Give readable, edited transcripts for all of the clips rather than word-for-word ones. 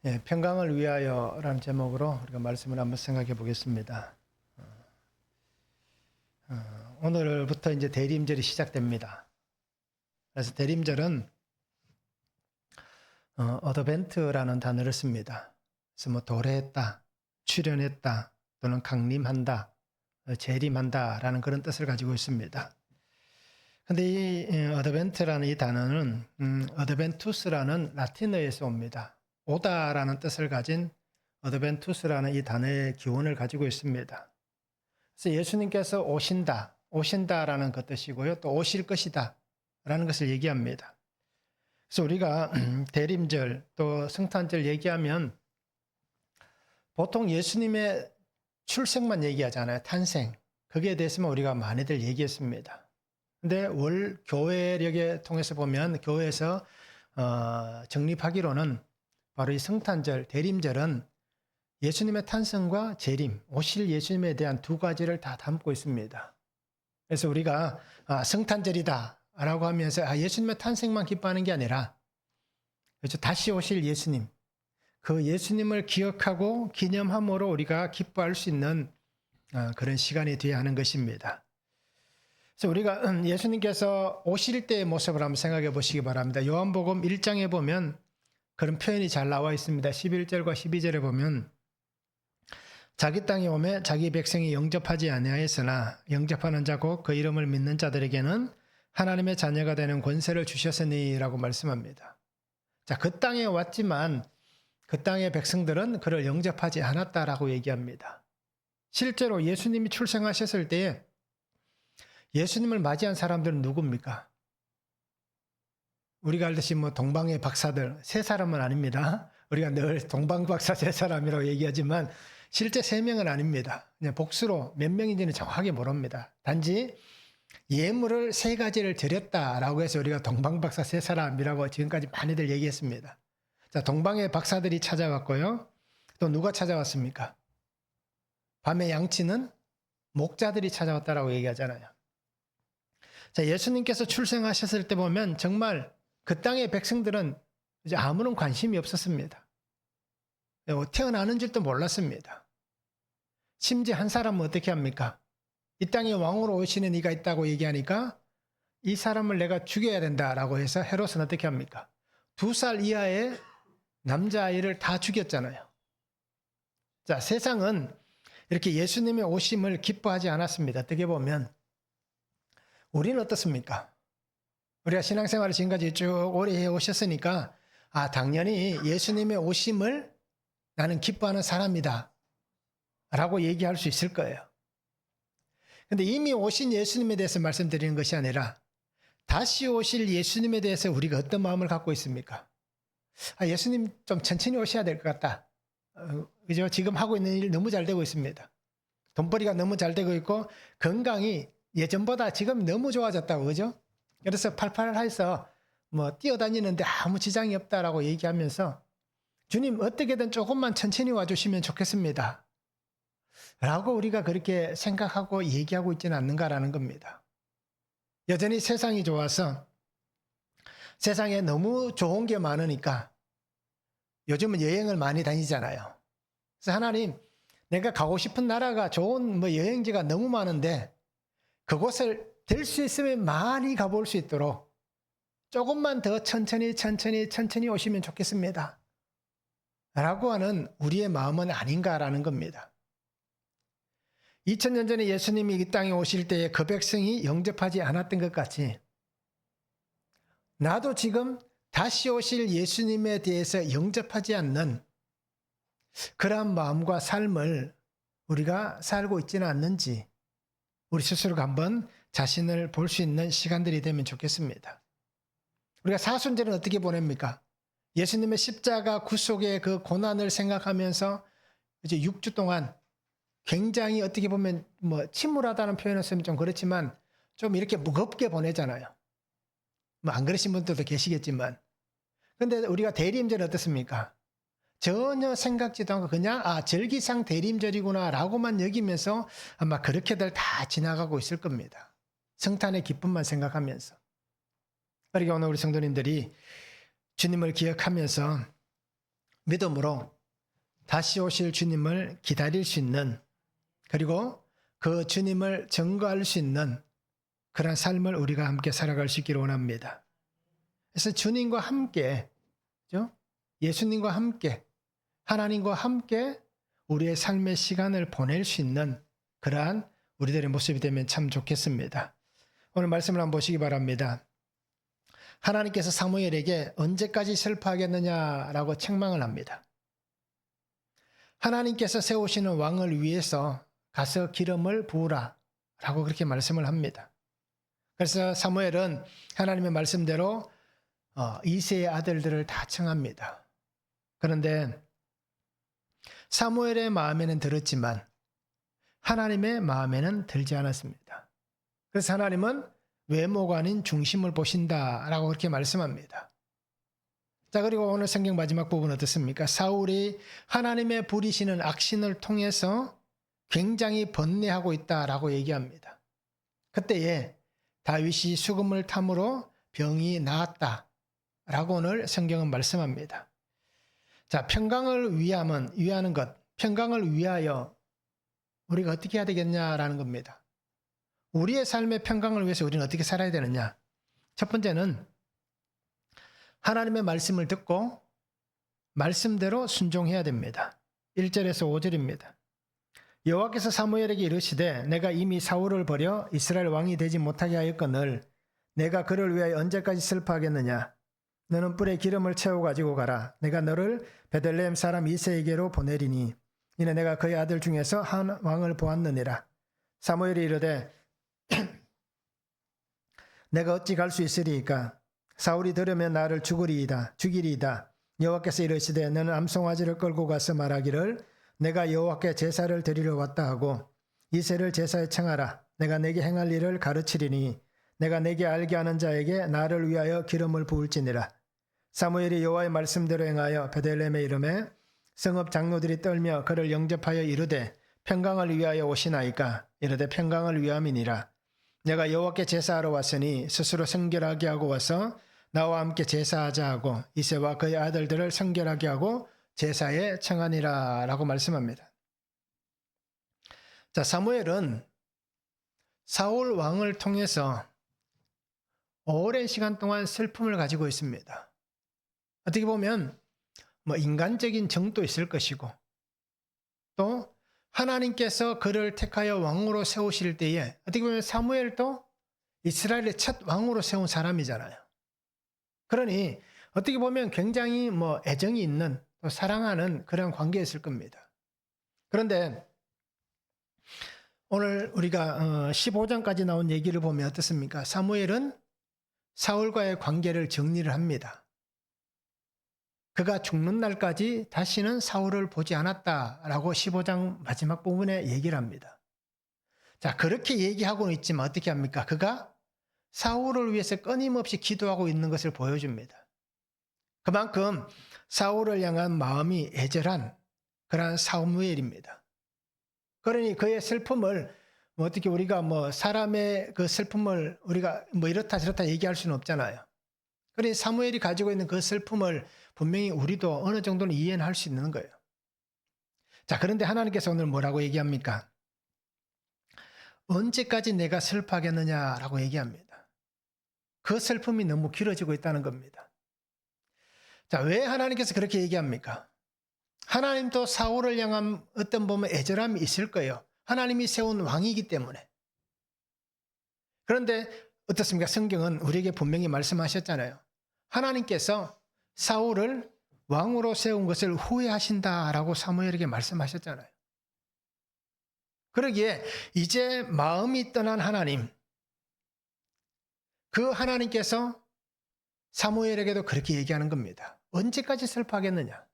평강을 위하여라는 제목으로 우리가 말씀을 한번 생각해 보겠습니다. 오늘부터 이제 대림절이 시작됩니다. 그래서 대림절은 어드벤트라는 단어를 씁니다. 그래서 뭐 도래했다, 출현했다, 또는 강림한다, 재림한다라는 그런 뜻을 가지고 있습니다. 근데 이 어드벤트라는 이 단어는 어드벤투스라는 라틴어에서 옵니다. 오다라는 뜻을 가진 어드벤투스라는 이 단어의 기원을 가지고 있습니다. 그래서 예수님께서 오신다라는 그 뜻이고요. 또 오실 것이다 라는 것을 얘기합니다. 그래서 우리가 대림절 또 성탄절 얘기하면 보통 예수님의 출생만 얘기하잖아요. 탄생. 거기에 대해서만 우리가 많이들 얘기했습니다. 근데 월 교회력에 통해서 보면 교회에서 정립하기로는 바로 이 성탄절, 대림절은 예수님의 탄생과 재림, 오실 예수님에 대한 두 가지를 다 담고 있습니다. 그래서 우리가 성탄절이다 라고 하면서 예수님의 탄생만 기뻐하는 게 아니라 그렇죠? 다시 오실 예수님, 그 예수님을 기억하고 기념함으로 우리가 기뻐할 수 있는 그런 시간이 되어야 하는 것입니다. 그래서 우리가 예수님께서 오실 때의 모습을 한번 생각해 보시기 바랍니다. 요한복음 1장에 보면 그런 표현이 잘 나와 있습니다. 11절과 12절에 보면 자기 땅에 오매 자기 백성이 영접하지 아니하였으나 영접하는 자고 그 이름을 믿는 자들에게는 하나님의 자녀가 되는 권세를 주셨으니라고 말씀합니다. 자, 그 땅에 왔지만 그 땅의 백성들은 그를 영접하지 않았다라고 얘기합니다. 실제로 예수님이 출생하셨을 때에 예수님을 맞이한 사람들은 누굽니까? 우리가 알듯이 뭐 동방의 박사들, 세 사람은 아닙니다. 우리가 늘 동방박사 세 사람이라고 얘기하지만 실제 세 명은 아닙니다. 그냥 복수로 몇 명인지는 정확하게 모릅니다. 단지 예물을 세 가지를 드렸다라고 해서 우리가 동방박사 세 사람이라고 지금까지 많이들 얘기했습니다. 자, 동방의 박사들이 찾아왔고요. 또 누가 찾아왔습니까? 밤의 양치는 목자들이 찾아왔다라고 얘기하잖아요. 자, 예수님께서 출생하셨을 때 보면 정말 그 땅의 백성들은 이제 아무런 관심이 없었습니다. 태어나는 줄도 몰랐습니다. 심지어 한 사람은 어떻게 합니까? 이 땅에 왕으로 오시는 이가 있다고 얘기하니까 이 사람을 내가 죽여야 된다라고 해서 헤롯은 어떻게 합니까? 2살 이하의 남자아이를 다 죽였잖아요. 자, 세상은 이렇게 예수님의 오심을 기뻐하지 않았습니다. 어떻게 보면 우리는 어떻습니까? 우리가 신앙생활을 지금까지 쭉 오래 해오셨으니까 당연히 예수님의 오심을 나는 기뻐하는 사람이다 라고 얘기할 수 있을 거예요. 근데 이미 오신 예수님에 대해서 말씀드리는 것이 아니라 다시 오실 예수님에 대해서 우리가 어떤 마음을 갖고 있습니까? 예수님 좀 천천히 오셔야 될 것 같다. 그죠? 지금 하고 있는 일 너무 잘 되고 있습니다. 돈벌이가 너무 잘 되고 있고 건강이 예전보다 지금 너무 좋아졌다고, 그죠? 그래서 팔팔해서 뭐 뛰어다니는데 아무 지장이 없다라고 얘기하면서 주님 어떻게든 조금만 천천히 와주시면 좋겠습니다. 라고 우리가 그렇게 생각하고 얘기하고 있지는 않는가라는 겁니다. 여전히 세상이 좋아서 세상에 너무 좋은 게 많으니까 요즘은 여행을 많이 다니잖아요. 그래서 하나님, 내가 가고 싶은 나라가 좋은 뭐 여행지가 너무 많은데 그곳을 될 수 있으면 많이 가볼 수 있도록 조금만 더 천천히 오시면 좋겠습니다. 라고 하는 우리의 마음은 아닌가라는 겁니다. 2000년 전에 예수님이 이 땅에 오실 때에 그 백성이 영접하지 않았던 것 같이 나도 지금 다시 오실 예수님에 대해서 영접하지 않는 그러한 마음과 삶을 우리가 살고 있지는 않는지 우리 스스로가 한번 자신을 볼 수 있는 시간들이 되면 좋겠습니다. 우리가 사순절은 어떻게 보냅니까? 예수님의 십자가 구속의 그 고난을 생각하면서 이제 6주 동안 굉장히 어떻게 보면 뭐 침울하다는 표현을 쓰면 좀 그렇지만 좀 이렇게 무겁게 보내잖아요. 뭐 안 그러신 분들도 계시겠지만. 근데 우리가 대림절은 어떻습니까? 전혀 생각지도 않고 그냥 절기상 대림절이구나 라고만 여기면서 아마 그렇게들 다 지나가고 있을 겁니다. 성탄의 기쁨만 생각하면서. 그러니까 오늘 우리 성도님들이 주님을 기억하면서 믿음으로 다시 오실 주님을 기다릴 수 있는, 그리고 그 주님을 증거할 수 있는 그런 삶을 우리가 함께 살아갈 수 있기를 원합니다. 그래서 주님과 함께, 예수님과 함께, 하나님과 함께 우리의 삶의 시간을 보낼 수 있는 그러한 우리들의 모습이 되면 참 좋겠습니다. 오늘 말씀을 한번 보시기 바랍니다. 하나님께서 사무엘에게 언제까지 슬퍼하겠느냐라고 책망을 합니다. 하나님께서 세우시는 왕을 위해서 가서 기름을 부으라 라고 그렇게 말씀을 합니다. 그래서 사무엘은 하나님의 말씀대로 이새의 아들들을 다 청합니다. 그런데 사무엘의 마음에는 들었지만 하나님의 마음에는 들지 않았습니다. 그래서 하나님은 외모가 아닌 중심을 보신다라고 그렇게 말씀합니다. 자, 그리고 오늘 성경 마지막 부분 어떻습니까? 사울이 하나님의 부리시는 악신을 통해서 굉장히 번뇌하고 있다라고 얘기합니다. 그때에 다윗이 수금을 탐으로 병이 나았다라고 오늘 성경은 말씀합니다. 자, 평강을 위하는 것, 평강을 위하여 우리가 어떻게 해야 되겠냐라는 겁니다. 우리의 삶의 평강을 위해서 우리는 어떻게 살아야 되느냐? 첫 번째는 하나님의 말씀을 듣고 말씀대로 순종해야 됩니다. 1절에서 5절입니다. 여호와께서 사무엘에게 이르시되 내가 이미 사울을 버려 이스라엘 왕이 되지 못하게 하였거늘 내가 그를 위하여 언제까지 슬퍼하겠느냐? 너는 뿔에 기름을 채워 가지고 가라. 내가 너를 베들레헴 사람 이새에게로 보내리니 이는 내가 그의 아들 중에서 한 왕을 보았느니라. 사무엘이 이르되 내가 어찌 갈 수 있으리이까? 사울이 들으면 나를 죽이리이다. 여호와께서 이르시되 너는 암송아지를 끌고 가서 말하기를 내가 여호와께 제사를 드리러 왔다 하고 이새를 제사에 청하라. 내가 내게 행할 일을 가르치리니 내가 내게 알게 하는 자에게 나를 위하여 기름을 부을지니라. 사무엘이 여호와의 말씀대로 행하여 베들레헴에 이르매 성읍 장로들이 떨며 그를 영접하여 이르되 평강을 위하여 오시나이까? 이르되 평강을 위함이니라. 내가 여호와께 제사하러 왔으니 스스로 성결하게 하고 와서 나와 함께 제사하자 하고 이새와 그의 아들들을 성결하게 하고 제사에 청하니라 라고 말씀합니다. 자, 사무엘은 사울 왕을 통해서 오랜 시간 동안 슬픔을 가지고 있습니다. 어떻게 보면 인간적인 정도 있을 것이고 또 하나님께서 그를 택하여 왕으로 세우실 때에 어떻게 보면 사무엘도 이스라엘의 첫 왕으로 세운 사람이잖아요. 그러니 어떻게 보면 굉장히 애정이 있는 또 사랑하는 그런 관계였을 겁니다. 그런데 오늘 우리가 15장까지 나온 얘기를 보면 어떻습니까? 사무엘은 사울과의 관계를 정리를 합니다. 그가 죽는 날까지 다시는 사울을 보지 않았다라고 15장 마지막 부분에 얘기를 합니다. 자, 그렇게 얘기하고는 있지만 어떻게 합니까? 그가 사울을 위해서 끊임없이 기도하고 있는 것을 보여줍니다. 그만큼 사울을 향한 마음이 애절한 그러한 사무엘입니다. 그러니 그의 슬픔을 어떻게 우리가 사람의 그 슬픔을 우리가 이렇다 저렇다 얘기할 수는 없잖아요. 그러니 사무엘이 가지고 있는 그 슬픔을 분명히 우리도 어느 정도는 이해는 할 수 있는 거예요. 자, 그런데 하나님께서 오늘 뭐라고 얘기합니까? 언제까지 내가 슬퍼하겠느냐라고 얘기합니다. 그 슬픔이 너무 길어지고 있다는 겁니다. 자, 왜 하나님께서 그렇게 얘기합니까? 하나님도 사울을 향한 어떤 보면 애절함이 있을 거예요. 하나님이 세운 왕이기 때문에. 그런데 어떻습니까? 성경은 우리에게 분명히 말씀하셨잖아요. 하나님께서 사울을 왕으로 세운 것을 후회하신다라고 사무엘에게 말씀하셨잖아요. 그러기에 이제 마음이 떠난 하나님, 그 하나님께서 사무엘에게도 그렇게 얘기하는 겁니다. 언제까지 슬퍼하겠느냐?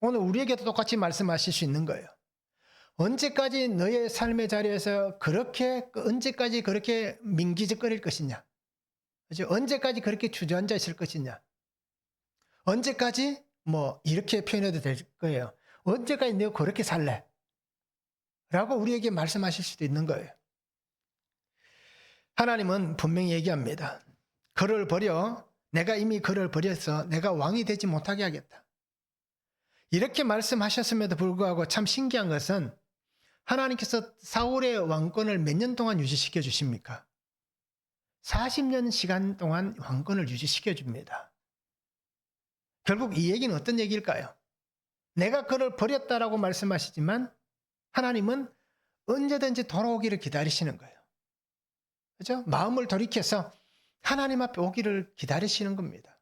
오늘 우리에게도 똑같이 말씀하실 수 있는 거예요. 언제까지 너의 삶의 자리에서 언제까지 그렇게 민기적거릴 것이냐? 그죠? 언제까지 그렇게 주저앉아 있을 것이냐? 언제까지 이렇게 표현해도 될 거예요. 언제까지 내가 그렇게 살래? 라고 우리에게 말씀하실 수도 있는 거예요. 하나님은 분명히 얘기합니다. 그를 버려, 내가 이미 그를 버려서 내가 왕이 되지 못하게 하겠다. 이렇게 말씀하셨음에도 불구하고 참 신기한 것은 하나님께서 사울의 왕권을 몇 년 동안 유지시켜 주십니까? 40년 시간 동안 왕권을 유지시켜 줍니다. 결국 이 얘기는 어떤 얘기일까요? 내가 그를 버렸다라고 말씀하시지만 하나님은 언제든지 돌아오기를 기다리시는 거예요. 그죠? 마음을 돌이켜서 하나님 앞에 오기를 기다리시는 겁니다.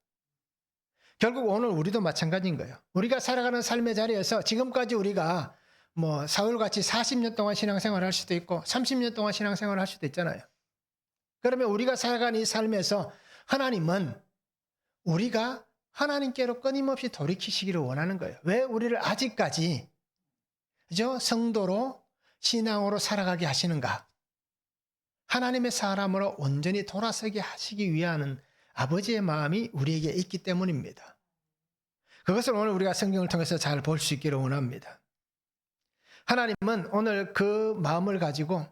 결국 오늘 우리도 마찬가지인 거예요. 우리가 살아가는 삶의 자리에서 지금까지 우리가 뭐 사울같이 40년 동안 신앙생활을 할 수도 있고 30년 동안 신앙생활을 할 수도 있잖아요. 그러면 우리가 살아가는 이 삶에서 하나님은 우리가 하나님께로 끊임없이 돌이키시기를 원하는 거예요. 왜 우리를 아직까지 그죠? 성도로 신앙으로 살아가게 하시는가? 하나님의 사람으로 온전히 돌아서게 하시기 위한 아버지의 마음이 우리에게 있기 때문입니다. 그것을 오늘 우리가 성경을 통해서 잘 볼 수 있기를 원합니다. 하나님은 오늘 그 마음을 가지고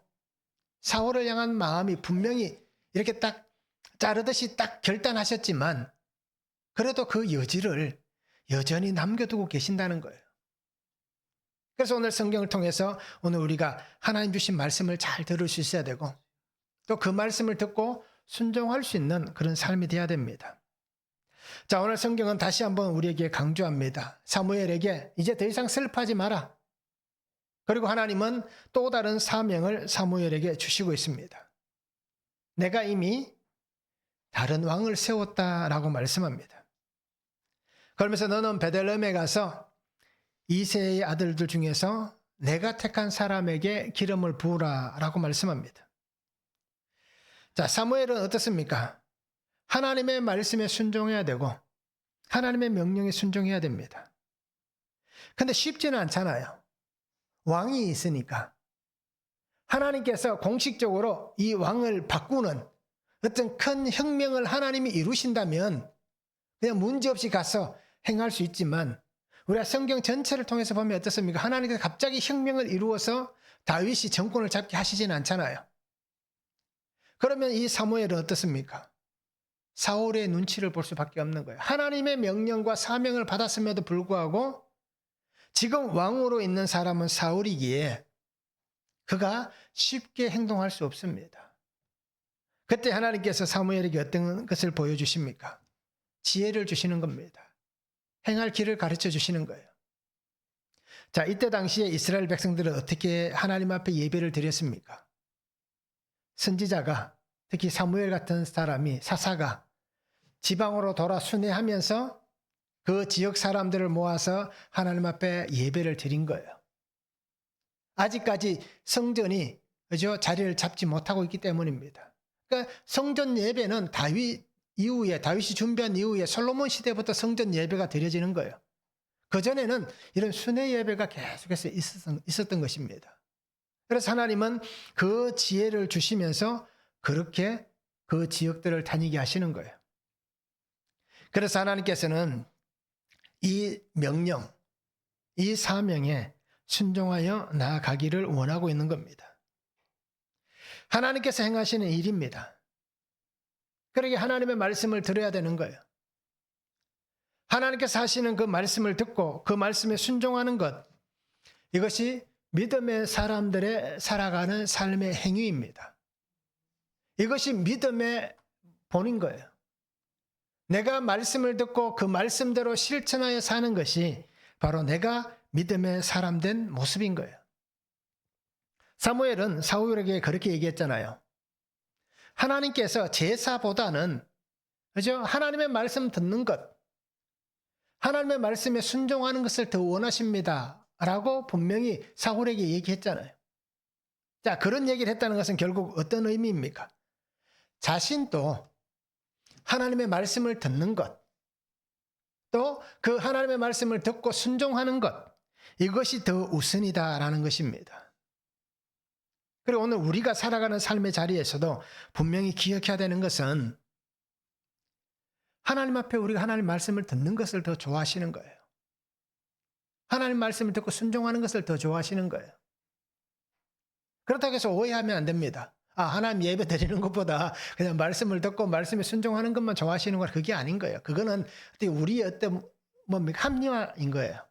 사울을 향한 마음이 분명히 이렇게 딱 자르듯이 딱 결단하셨지만 그래도 그 여지를 여전히 남겨두고 계신다는 거예요. 그래서 오늘 성경을 통해서 오늘 우리가 하나님 주신 말씀을 잘 들을 수 있어야 되고 또 그 말씀을 듣고 순종할 수 있는 그런 삶이 되어야 됩니다. 자, 오늘 성경은 다시 한번 우리에게 강조합니다. 사무엘에게 이제 더 이상 슬퍼하지 마라. 그리고 하나님은 또 다른 사명을 사무엘에게 주시고 있습니다. 내가 이미 다른 왕을 세웠다라고 말씀합니다. 그러면서 너는 베들레헴에 가서 이새의 아들들 중에서 내가 택한 사람에게 기름을 부으라라고 말씀합니다. 자, 사무엘은 어떻습니까? 하나님의 말씀에 순종해야 되고 하나님의 명령에 순종해야 됩니다. 근데 쉽지는 않잖아요. 왕이 있으니까. 하나님께서 공식적으로 이 왕을 바꾸는 어떤 큰 혁명을 하나님이 이루신다면 그냥 문제없이 가서 행할 수 있지만 우리가 성경 전체를 통해서 보면 어떻습니까? 하나님께서 갑자기 혁명을 이루어서 다윗이 정권을 잡게 하시지는 않잖아요. 그러면 이 사무엘은 어떻습니까? 사울의 눈치를 볼 수밖에 없는 거예요. 하나님의 명령과 사명을 받았음에도 불구하고 지금 왕으로 있는 사람은 사울이기에 그가 쉽게 행동할 수 없습니다. 그때 하나님께서 사무엘에게 어떤 것을 보여주십니까? 지혜를 주시는 겁니다. 행할 길을 가르쳐 주시는 거예요. 자, 이때 당시에 이스라엘 백성들은 어떻게 하나님 앞에 예배를 드렸습니까? 선지자가 특히 사무엘 같은 사람이 사사가 지방으로 돌아 순회하면서 그 지역 사람들을 모아서 하나님 앞에 예배를 드린 거예요. 아직까지 성전이 그죠? 자리를 잡지 못하고 있기 때문입니다. 그러니까 성전 예배는 다윗이 준비한 이후에 솔로몬 시대부터 성전 예배가 드려지는 거예요. 그전에는 이런 순회 예배가 계속해서 있었던 것입니다. 그래서 하나님은 그 지혜를 주시면서 그렇게 그 지역들을 다니게 하시는 거예요. 그래서 하나님께서는 이 명령, 이 사명에 순종하여 나아가기를 원하고 있는 겁니다. 하나님께서 행하시는 일입니다. 그러게 하나님의 말씀을 들어야 되는 거예요. 하나님께서 하시는 그 말씀을 듣고 그 말씀에 순종하는 것, 이것이 믿음의 사람들의 살아가는 삶의 행위입니다. 이것이 믿음의 본인 거예요. 내가 말씀을 듣고 그 말씀대로 실천하여 사는 것이 바로 내가 믿음의 사람 된 모습인 거예요. 사무엘은 사울에게 그렇게 얘기했잖아요. 하나님께서 제사보다는 그죠? 하나님의 말씀 듣는 것, 하나님의 말씀에 순종하는 것을 더 원하십니다. 라고 분명히 사울에게 얘기했잖아요. 자, 그런 얘기를 했다는 것은 결국 어떤 의미입니까? 자신도 하나님의 말씀을 듣는 것, 또 그 하나님의 말씀을 듣고 순종하는 것, 이것이 더 우선이다라는 것입니다. 그리고 오늘 우리가 살아가는 삶의 자리에서도 분명히 기억해야 되는 것은 하나님 앞에 우리가 하나님 말씀을 듣는 것을 더 좋아하시는 거예요. 하나님 말씀을 듣고 순종하는 것을 더 좋아하시는 거예요. 그렇다고 해서 오해하면 안 됩니다. 하나님 예배 드리는 것보다 그냥 말씀을 듣고 말씀에 순종하는 것만 좋아하시는 건 그게 아닌 거예요. 그거는 우리의 어떤 합리화인 거예요.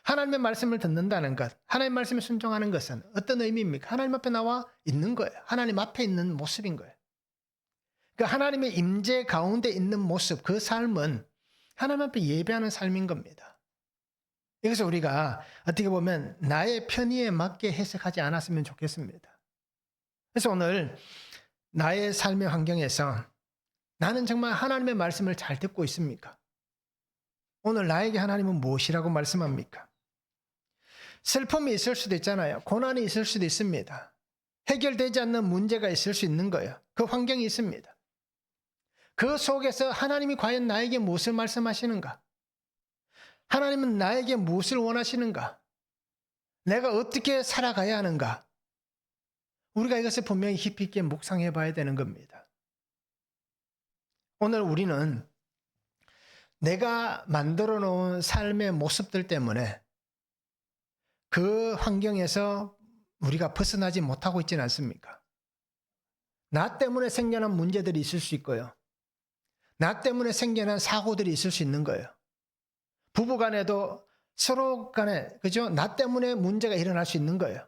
하나님의 말씀을 듣는다는 것, 하나님의 말씀에 순종하는 것은 어떤 의미입니까? 하나님 앞에 나와 있는 거예요. 하나님 앞에 있는 모습인 거예요. 그 하나님의 임재 가운데 있는 모습, 그 삶은 하나님 앞에 예배하는 삶인 겁니다. 여기서 우리가 어떻게 보면 나의 편의에 맞게 해석하지 않았으면 좋겠습니다. 그래서 오늘 나의 삶의 환경에서 나는 정말 하나님의 말씀을 잘 듣고 있습니까? 오늘 나에게 하나님은 무엇이라고 말씀합니까? 슬픔이 있을 수도 있잖아요. 고난이 있을 수도 있습니다. 해결되지 않는 문제가 있을 수 있는 거예요. 그 환경이 있습니다. 그 속에서 하나님이 과연 나에게 무엇을 말씀하시는가? 하나님은 나에게 무엇을 원하시는가? 내가 어떻게 살아가야 하는가? 우리가 이것을 분명히 깊이 있게 묵상해 봐야 되는 겁니다. 오늘 우리는 내가 만들어 놓은 삶의 모습들 때문에 그 환경에서 우리가 벗어나지 못하고 있지는 않습니까? 나 때문에 생겨난 문제들이 있을 수 있고요. 나 때문에 생겨난 사고들이 있을 수 있는 거예요. 부부 간에도 서로 간에, 그죠? 나 때문에 문제가 일어날 수 있는 거예요.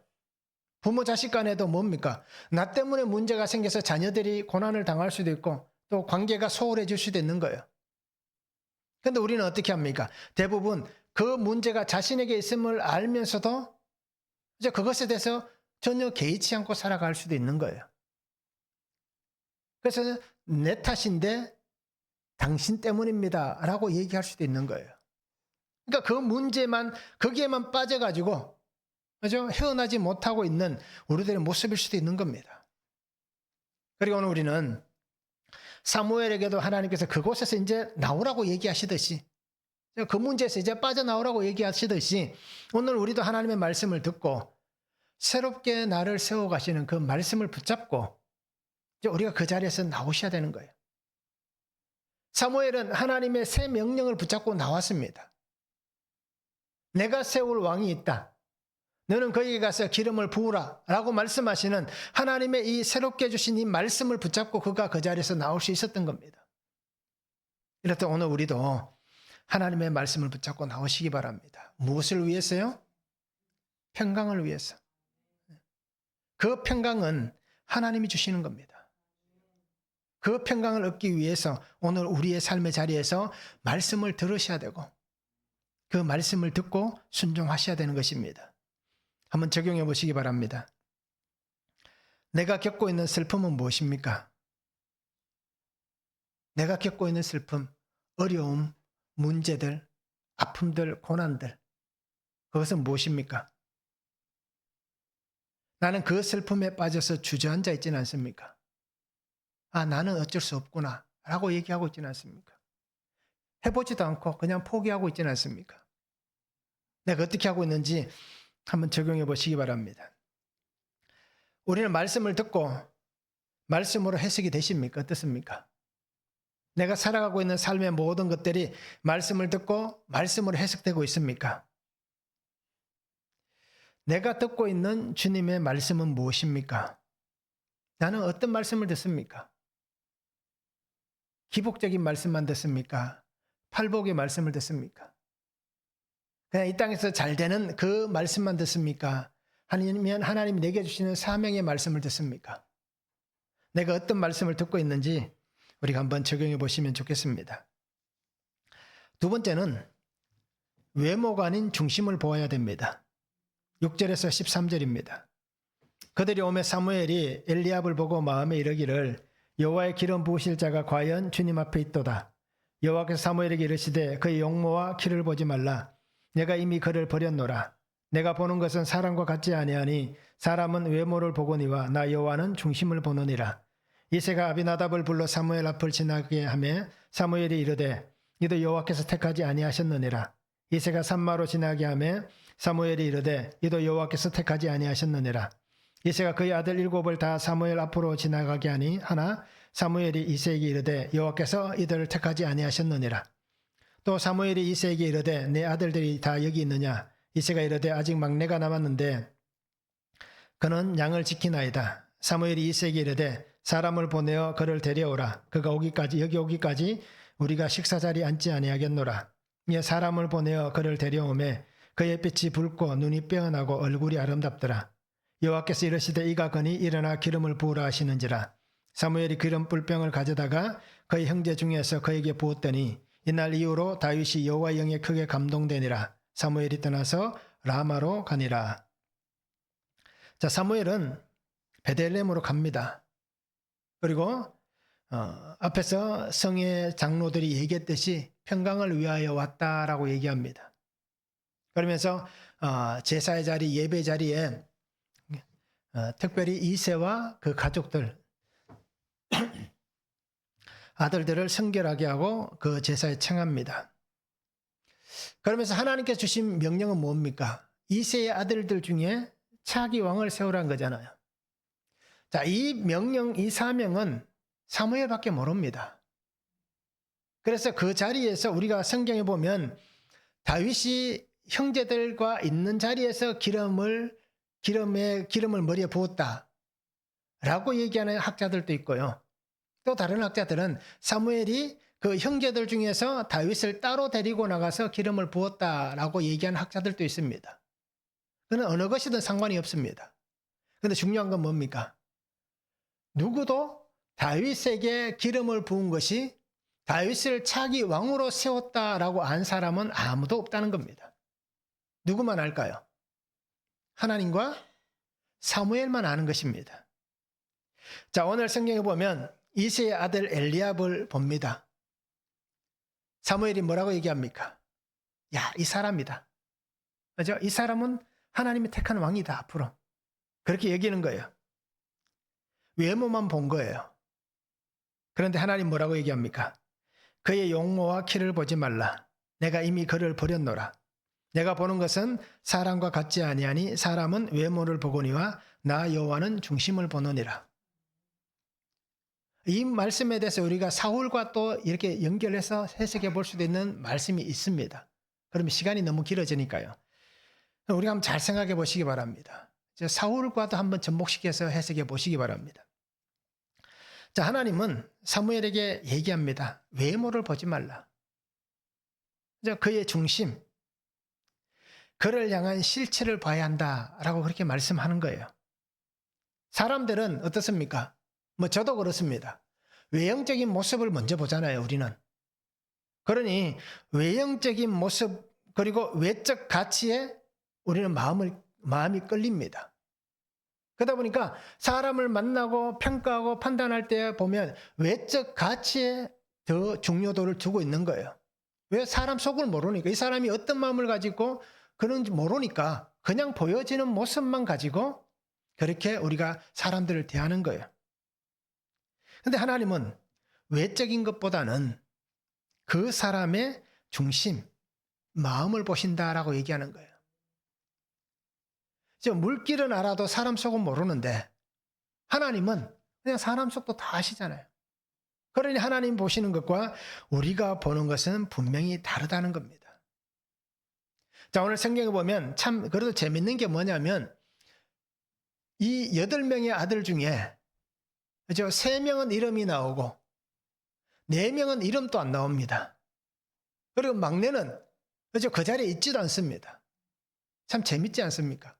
부모 자식 간에도 뭡니까? 나 때문에 문제가 생겨서 자녀들이 고난을 당할 수도 있고 또 관계가 소홀해질 수도 있는 거예요. 그런데 우리는 어떻게 합니까? 대부분 그 문제가 자신에게 있음을 알면서도 이제 그것에 대해서 전혀 개의치 않고 살아갈 수도 있는 거예요. 그래서 내 탓인데 당신 때문입니다 라고 얘기할 수도 있는 거예요. 그러니까 그 문제만, 거기에만 빠져가지고, 그죠? 헤어나지 못하고 있는 우리들의 모습일 수도 있는 겁니다. 그리고 오늘 우리는 사무엘에게도 하나님께서 그곳에서 이제 나오라고 얘기하시듯이, 그 문제에서 이제 빠져나오라고 얘기하시듯이, 오늘 우리도 하나님의 말씀을 듣고 새롭게 나를 세워가시는 그 말씀을 붙잡고 이제 우리가 그 자리에서 나오셔야 되는 거예요. 사무엘은 하나님의 새 명령을 붙잡고 나왔습니다. 내가 세울 왕이 있다. 너는 거기에 가서 기름을 부으라 라고 말씀하시는 하나님의 이 새롭게 주신 이 말씀을 붙잡고 그가 그 자리에서 나올 수 있었던 겁니다. 이렇듯 오늘 우리도 하나님의 말씀을 붙잡고 나오시기 바랍니다. 무엇을 위해서요? 평강을 위해서. 그 평강은 하나님이 주시는 겁니다. 그 평강을 얻기 위해서 오늘 우리의 삶의 자리에서 말씀을 들으셔야 되고 그 말씀을 듣고 순종하셔야 되는 것입니다. 한번 적용해 보시기 바랍니다. 내가 겪고 있는 슬픔은 무엇입니까? 내가 겪고 있는 슬픔, 어려움, 문제들, 아픔들, 고난들, 그것은 무엇입니까? 나는 그 슬픔에 빠져서 주저앉아 있지는 않습니까? 아, 나는 어쩔 수 없구나 라고 얘기하고 있지는 않습니까? 해보지도 않고 그냥 포기하고 있지는 않습니까? 내가 어떻게 하고 있는지 한번 적용해 보시기 바랍니다. 우리는 말씀을 듣고 말씀으로 해석이 되십니까? 어떻습니까? 내가 살아가고 있는 삶의 모든 것들이 말씀을 듣고 말씀으로 해석되고 있습니까? 내가 듣고 있는 주님의 말씀은 무엇입니까? 나는 어떤 말씀을 듣습니까? 기복적인 말씀만 듣습니까? 팔복의 말씀을 듣습니까? 그냥 이 땅에서 잘 되는 그 말씀만 듣습니까? 아니면 하나님이 내게 주시는 사명의 말씀을 듣습니까? 내가 어떤 말씀을 듣고 있는지 우리가 한번 적용해 보시면 좋겠습니다. 두 번째는 외모가 아닌 중심을 보아야 됩니다. 6절에서 13절입니다. 그들이 오매 사무엘이 엘리압을 보고 마음에 이르기를 여호와의 기름 부으실 자가 과연 주님 앞에 있도다. 여호와께서 사무엘에게 이르시되 그의 용모와 키를 보지 말라. 내가 이미 그를 버렸노라. 내가 보는 것은 사람과 같지 아니하니 사람은 외모를 보거니와 나 여호와는 중심을 보느니라. 이새가 아비나답을 불러 사무엘 앞을 지나게 하매 사무엘이 이르되 이도 여호와께서 택하지 아니하셨느니라. 이새가 산마로 지나게 하매 사무엘이 이르되 이도 여호와께서 택하지 아니하셨느니라. 이새가 그의 아들 7을 다 사무엘 앞으로 지나가게 하니 하나 사무엘이 이새에게 이르되 여호와께서 이들을 택하지 아니하셨느니라. 또 사무엘이 이새에게 이르되 내 아들들이 다 여기 있느냐. 이새가 이르되 아직 막내가 남았는데 그는 양을 지키나이다. 사무엘이 이새에게 이르되 사람을 보내어 그를 데려오라. 그가 여기 오기까지 우리가 식사자리에 앉지 아니하겠노라. 이에 사람을 보내어 그를 데려오매 그의 빛이 붉고 눈이 빼어나고 얼굴이 아름답더라. 여호와께서 이르시되 이가 거니 일어나 기름을 부으라 하시는지라. 사무엘이 기름 뿔병을 가져다가 그의 형제 중에서 그에게 부었더니 이날 이후로 다윗이 여호와의 영에 크게 감동되니라. 사무엘이 떠나서 라마로 가니라. 자, 사무엘은 베들레헴으로 갑니다. 그리고 앞에서 성의 장로들이 얘기했듯이 평강을 위하여 왔다라고 얘기합니다. 그러면서 제사의 자리, 예배 자리에 특별히 이새와 그 가족들, 아들들을 성결하게 하고 그 제사에 청합니다. 그러면서 하나님께서 주신 명령은 뭡니까? 이새의 아들들 중에 차기 왕을 세우라는 거잖아요. 자, 이 명령, 이 사명은 사무엘밖에 모릅니다. 그래서 그 자리에서 우리가 성경에 보면 다윗이 형제들과 있는 자리에서 기름을 머리에 부었다 라고 얘기하는 학자들도 있고요. 또 다른 학자들은 사무엘이 그 형제들 중에서 다윗을 따로 데리고 나가서 기름을 부었다라고 얘기하는 학자들도 있습니다. 그는 어느 것이든 상관이 없습니다. 그런데 중요한 건 뭡니까? 누구도 다윗에게 기름을 부은 것이 다윗을 차기 왕으로 세웠다라고 안 사람은 아무도 없다는 겁니다. 누구만 알까요? 하나님과 사무엘만 아는 것입니다. 자, 오늘 성경에 보면 이새의 아들 엘리압을 봅니다. 사무엘이 뭐라고 얘기합니까? 야, 이 사람이다. 그죠? 이 사람은 하나님이 택한 왕이다, 앞으로. 그렇게 얘기하는 거예요. 외모만 본 거예요. 그런데 하나님 뭐라고 얘기합니까? 그의 용모와 키를 보지 말라. 내가 이미 그를 버렸노라. 내가 보는 것은 사람과 같지 아니하니 사람은 외모를 보거니와 나 여호와는 중심을 보느니라. 이 말씀에 대해서 우리가 사울과 또 이렇게 연결해서 해석해 볼 수도 있는 말씀이 있습니다. 그러면 시간이 너무 길어지니까요. 우리가 한번 잘 생각해 보시기 바랍니다. 사울과도 한번 접목시켜서 해석해 보시기 바랍니다. 자, 하나님은 사무엘에게 얘기합니다. 외모를 보지 말라. 그의 중심, 그를 향한 실체를 봐야 한다라고 그렇게 말씀하는 거예요. 사람들은 어떻습니까? 저도 그렇습니다. 외형적인 모습을 먼저 보잖아요, 우리는. 그러니 외형적인 모습 그리고 외적 가치에 우리는 마음이 끌립니다. 그러다 보니까 사람을 만나고 평가하고 판단할 때 보면 외적 가치에 더 중요도를 두고 있는 거예요. 왜? 사람 속을 모르니까. 이 사람이 어떤 마음을 가지고 그런지 모르니까 그냥 보여지는 모습만 가지고 그렇게 우리가 사람들을 대하는 거예요. 그런데 하나님은 외적인 것보다는 그 사람의 중심, 마음을 보신다라고 얘기하는 거예요. 물길은 알아도 사람 속은 모르는데 하나님은 그냥 사람 속도 다 아시잖아요. 그러니 하나님 보시는 것과 우리가 보는 것은 분명히 다르다는 겁니다. 자, 오늘 성경에 보면 참 그래도 재밌는 게 뭐냐면 이 8명의 아들 중에 3명은 이름이 나오고 4명은 이름도 안 나옵니다. 그리고 막내는 그 자리에 있지도 않습니다. 참 재밌지 않습니까?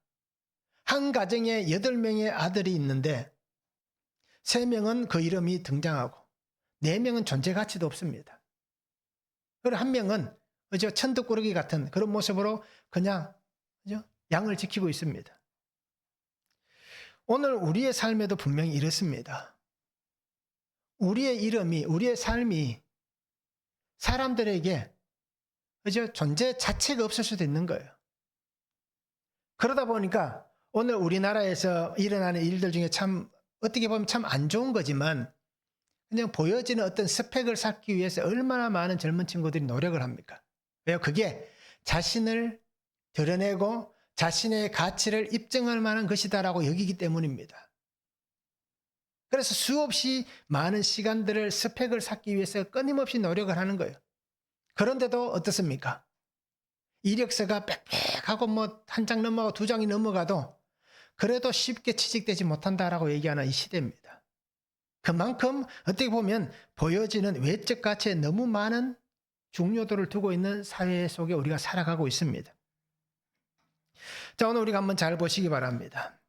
한 가정에 8명의 아들이 있는데 3명은 그 이름이 등장하고 4명은 존재 가치도 없습니다. 그리고 1명은 천덕꾸러기 같은 그런 모습으로 그냥 양을 지키고 있습니다. 오늘 우리의 삶에도 분명히 이렇습니다. 우리의 이름이, 우리의 삶이 사람들에게 존재 자체가 없을 수도 있는 거예요. 그러다 보니까 오늘 우리나라에서 일어나는 일들 중에 참 어떻게 보면 참 안 좋은 거지만 그냥 보여지는 어떤 스펙을 쌓기 위해서 얼마나 많은 젊은 친구들이 노력을 합니까? 왜요? 그게 자신을 드러내고 자신의 가치를 입증할 만한 것이다라고 여기기 때문입니다. 그래서 수없이 많은 시간들을 스펙을 쌓기 위해서 끊임없이 노력을 하는 거예요. 그런데도 어떻습니까? 이력서가 빽빽하고 한 장 넘어가고 2장이 넘어가도 그래도 쉽게 취직되지 못한다라고 얘기하는 이 시대입니다. 그만큼 어떻게 보면 보여지는 외적 가치에 너무 많은 중요도를 두고 있는 사회 속에 우리가 살아가고 있습니다. 자, 오늘 우리가 한번 잘 보시기 바랍니다.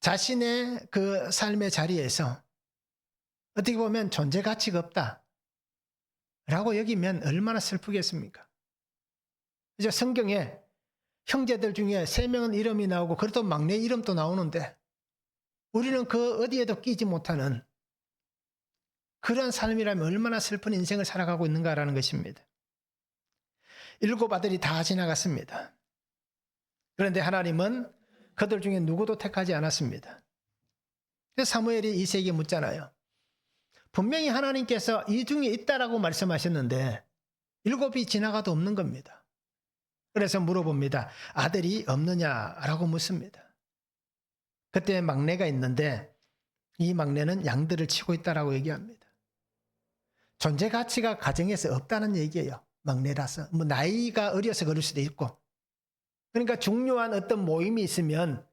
자신의 그 삶의 자리에서 어떻게 보면 존재 가치가 없다 라고 여기면 얼마나 슬프겠습니까? 이제 성경에 형제들 중에 3명은 이름이 나오고 그래도 막내 이름도 나오는데 우리는 그 어디에도 끼지 못하는 그런 삶이라면 얼마나 슬픈 인생을 살아가고 있는가라는 것입니다. 7 아들이 다 지나갔습니다. 그런데 하나님은 그들 중에 누구도 택하지 않았습니다. 그래서 사무엘이 이새에게 묻잖아요. 분명히 하나님께서 이 중에 있다라고 말씀하셨는데 7이 지나가도 없는 겁니다. 그래서 물어봅니다. 아들이 없느냐라고 묻습니다. 그때 막내가 있는데 이 막내는 양들을 치고 있다라고 얘기합니다. 존재 가치가 가정에서 없다는 얘기예요. 막내라서. 뭐 나이가 어려서 그럴 수도 있고. 그러니까 중요한 어떤 모임이 있으면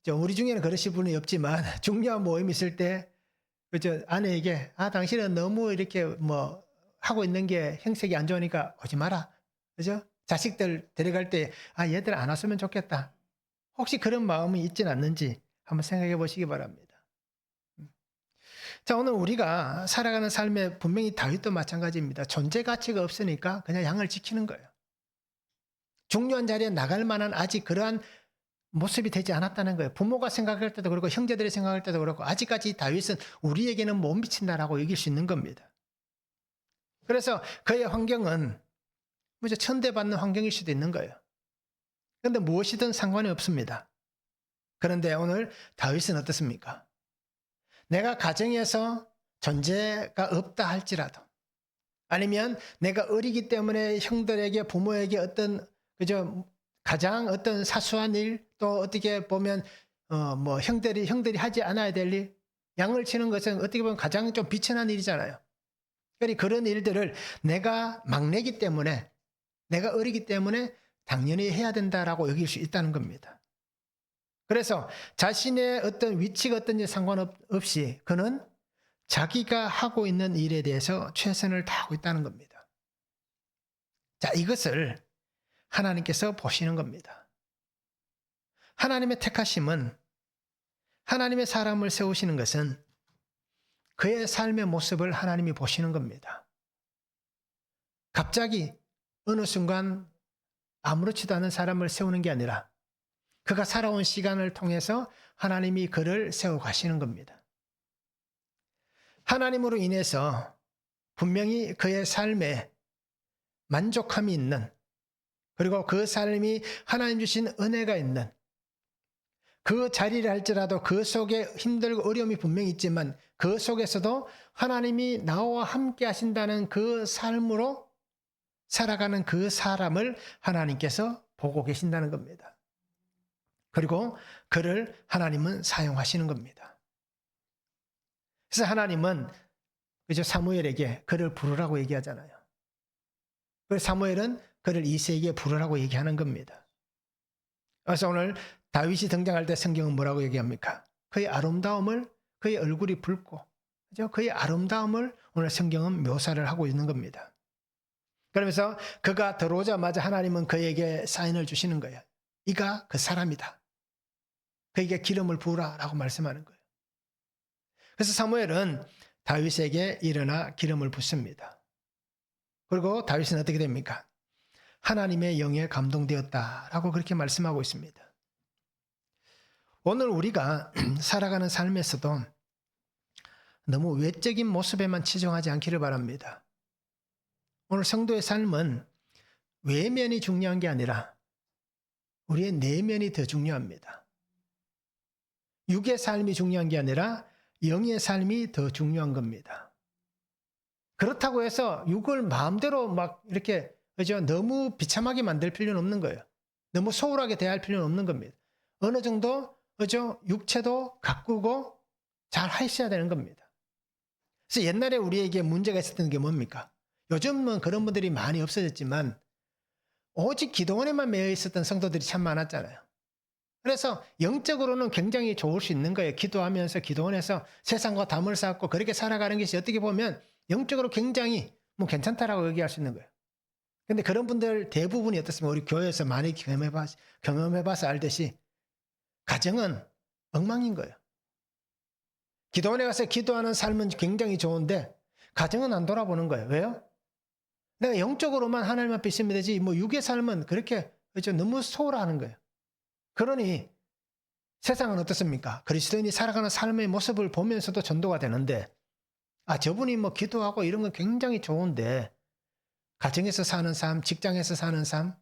우리 중에는 그러실 분이 없지만 중요한 모임이 있을 때 아내에게 당신은 너무 이렇게 뭐 하고 있는 게 형색이 안 좋으니까 오지 마라. 그죠? 자식들 데려갈 때 얘들 안 왔으면 좋겠다. 혹시 그런 마음이 있진 않는지 한번 생각해 보시기 바랍니다. 자, 오늘 우리가 살아가는 삶에 분명히 다윗도 마찬가지입니다. 존재 가치가 없으니까 그냥 양을 지키는 거예요. 중요한 자리에 나갈 만한 아직 그러한 모습이 되지 않았다는 거예요. 부모가 생각할 때도 그렇고 형제들이 생각할 때도 그렇고 아직까지 다윗은 우리에게는 못 미친다라고 여길 수 있는 겁니다. 그래서 그의 환경은 천대받는 환경일 수도 있는 거예요. 그런데 무엇이든 상관이 없습니다. 그런데 오늘 다윗은 어떻습니까? 내가 가정에서 존재가 없다 할지라도 아니면 내가 어리기 때문에 형들에게 부모에게 어떤 가장 어떤 사소한 일 또 어떻게 보면 뭐 형들이 하지 않아야 될 일, 양을 치는 것은 어떻게 보면 가장 좀 비천한 일이잖아요. 그러니 그런 일들을 내가 막내기 때문에 내가 어리기 때문에 당연히 해야 된다라고 여길 수 있다는 겁니다. 그래서 자신의 어떤 위치가 어떤지 상관없이 그는 자기가 하고 있는 일에 대해서 최선을 다하고 있다는 겁니다. 자, 이것을 하나님께서 보시는 겁니다. 하나님의 택하심은 하나님의 사람을 세우시는 것은 그의 삶의 모습을 하나님이 보시는 겁니다. 갑자기 어느 순간 아무렇지도 않은 사람을 세우는 게 아니라 그가 살아온 시간을 통해서 하나님이 그를 세워가시는 겁니다. 하나님으로 인해서 분명히 그의 삶에 만족함이 있는 그리고 그 삶이 하나님 주신 은혜가 있는 그 자리를 할지라도 그 속에 힘들고 어려움이 분명히 있지만 그 속에서도 하나님이 나와 함께 하신다는 그 삶으로 살아가는 그 사람을 하나님께서 보고 계신다는 겁니다. 그리고 그를 하나님은 사용하시는 겁니다. 그래서 하나님은 사무엘에게 그를 부르라고 얘기하잖아요. 그래서 사무엘은 그를 이새에게 부르라고 얘기하는 겁니다. 그래서 오늘 다윗이 등장할 때 성경은 뭐라고 얘기합니까? 그의 아름다움을 그의 얼굴이 붉고 그의 아름다움을 오늘 성경은 묘사를 하고 있는 겁니다. 그러면서 그가 들어오자마자 하나님은 그에게 사인을 주시는 거예요. 이가 그 사람이다. 그에게 기름을 부으라라고 말씀하는 거예요. 그래서 사무엘은 다윗에게 일어나 기름을 붓습니다. 그리고 다윗은 어떻게 됩니까? 하나님의 영에 감동되었다라고 그렇게 말씀하고 있습니다. 오늘 우리가 살아가는 삶에서도 너무 외적인 모습에만 치중하지 않기를 바랍니다. 오늘 성도의 삶은 외면이 중요한 게 아니라 우리의 내면이 더 중요합니다. 육의 삶이 중요한 게 아니라 영의 삶이 더 중요한 겁니다. 그렇다고 해서 육을 마음대로 막 이렇게 너무 비참하게 만들 필요는 없는 거예요. 너무 소홀하게 대할 필요는 없는 겁니다. 어느 정도 육체도 가꾸고 잘 하셔야 되는 겁니다. 그래서 옛날에 우리에게 문제가 있었던 게 뭡니까? 요즘은 그런 분들이 많이 없어졌지만 오직 기도원에만 매여 있었던 성도들이 참 많았잖아요. 그래서 영적으로는 굉장히 좋을 수 있는 거예요. 기도하면서 기도원에서 세상과 담을 쌓고 그렇게 살아가는 것이 어떻게 보면 영적으로 굉장히 괜찮다라고 얘기할 수 있는 거예요. 근데 그런 분들 대부분이 어떻습니까? 우리 교회에서 많이 경험해봐서 알듯이 가정은 엉망인 거예요. 기도원에 가서 기도하는 삶은 굉장히 좋은데 가정은 안 돌아보는 거예요. 왜요? 내가 영적으로만 하나님 앞에 있으면 되지 뭐 육의 삶은 그렇게 너무 소홀하는 거예요. 그러니 세상은 어떻습니까? 그리스도인이 살아가는 삶의 모습을 보면서도 전도가 되는데 저분이 뭐 기도하고 이런 건 굉장히 좋은데 가정에서 사는 삶, 직장에서 사는 삶,